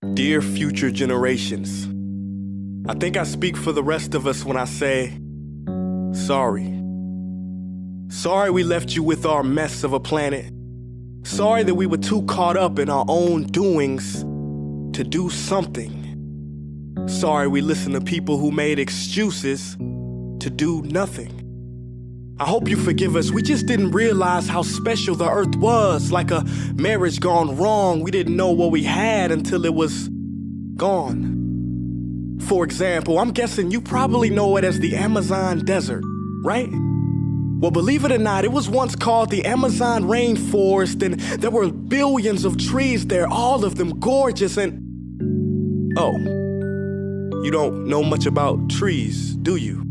Dear future generations, I think I speak for the rest of us when I say, sorry. Sorry we left you with our mess of a planet. Sorry that we were too caught up in our own doings to do something. Sorry we listened to people who made excuses to do nothing. I hope you forgive us. We just didn't realize how special the earth was. Like a marriage gone wrong, we didn't know what we had until it was gone. For example, I'm guessing you probably know it as the Amazon desert, right? Well, believe it or not, it was once called the Amazon rainforest, and there were billions of trees there, all of them gorgeous. And oh, you don't know much about trees, do you?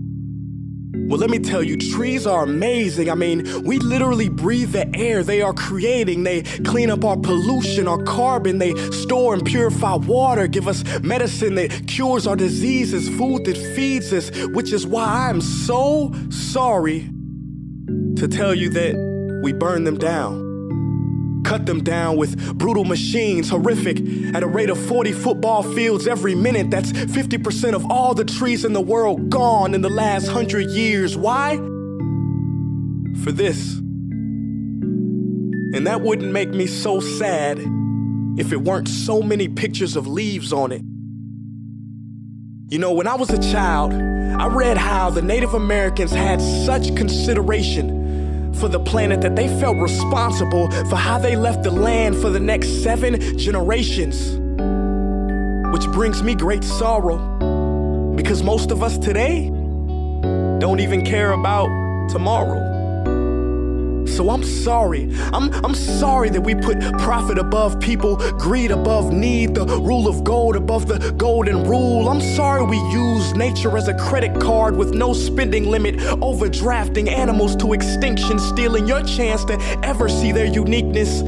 Well, let me tell you, trees are amazing. I mean, we literally breathe the air they are creating. They clean up our pollution, our carbon. They store and purify water, give us medicine that cures our diseases, food that feeds us, which is why I'm so sorry to tell you that we burn them down. Cut them down with brutal machines, horrific, at a rate of 40 football fields every minute. That's 50% of all the trees in the world gone in the last 100 years. Why? For this. And that wouldn't make me so sad if it weren't so many pictures of leaves on it. You know, when I was a child, I read how the Native Americans had such consideration for the planet that they felt responsible for how they left the land for the next 7 generations. Which brings me great sorrow, because most of us today don't even care about tomorrow. So I'm sorry. I'm sorry that we put profit above people, greed above need, the rule of gold above the golden rule. I'm sorry we use nature as a credit card with no spending limit, overdrafting animals to extinction, stealing your chance to ever see their uniqueness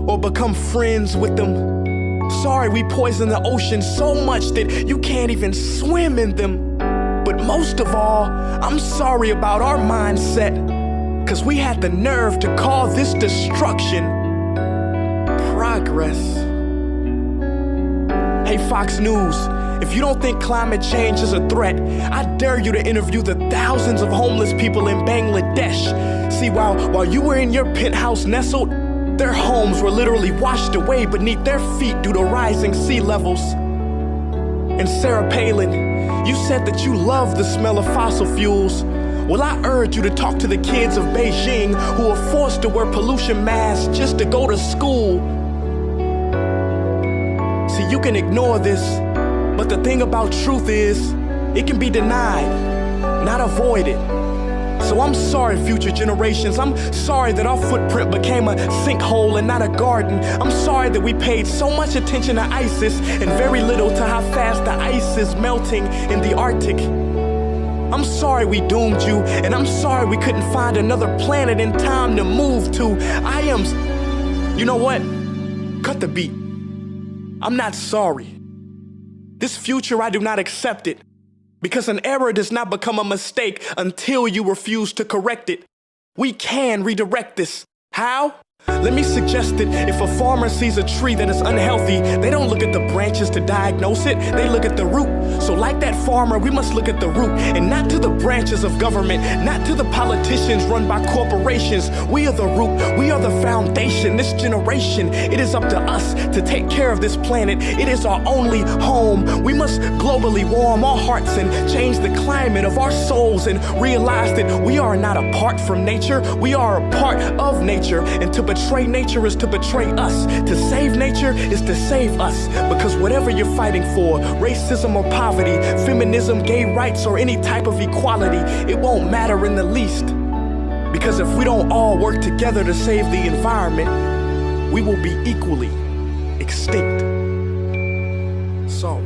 or become friends with them. Sorry we poison the ocean so much that you can't even swim in them. But most of all, I'm sorry about our mindset, 'cause we had the nerve to call this destruction progress. Hey Fox News, if you don't think climate change is a threat, I dare you to interview the thousands of homeless people in Bangladesh. See, while you were in your penthouse nestled, their homes were literally washed away beneath their feet due to rising sea levels. And Sarah Palin, you said that you love the smell of fossil fuels. Well, I urge you to talk to the kids of Beijing who are forced to wear pollution masks just to go to school. See, you can ignore this, but the thing about truth is, it can be denied, not avoided. So I'm sorry, future generations. I'm sorry that our footprint became a sinkhole and not a garden. I'm sorry that we paid so much attention to ISIS and very little to how fast the ice is melting in the Arctic. I'm sorry we doomed you, and I'm sorry we couldn't find another planet in time to move to. You know what? Cut the beat. I'm not sorry. This future, I do not accept it, because an error does not become a mistake until you refuse to correct it. We can redirect this. How? Let me suggest that if a farmer sees a tree that is unhealthy, they don't look at the branches to diagnose it, they look at the root. So like that farmer, we must look at the root and not to the branches of government, not to the politicians run by corporations. We are the root, we are the foundation. This generation, it is up to us to take care of this planet. It is our only home. We must globally warm our hearts and change the climate of our souls and realize that we are not apart from nature, we are a part of nature. And to betray nature is to betray us. To save nature is to save us. Because whatever you're fighting for, racism or poverty, feminism, gay rights, or any type of equality, it won't matter in the least. Because if we don't all work together to save the environment, we will be equally extinct. Sorry.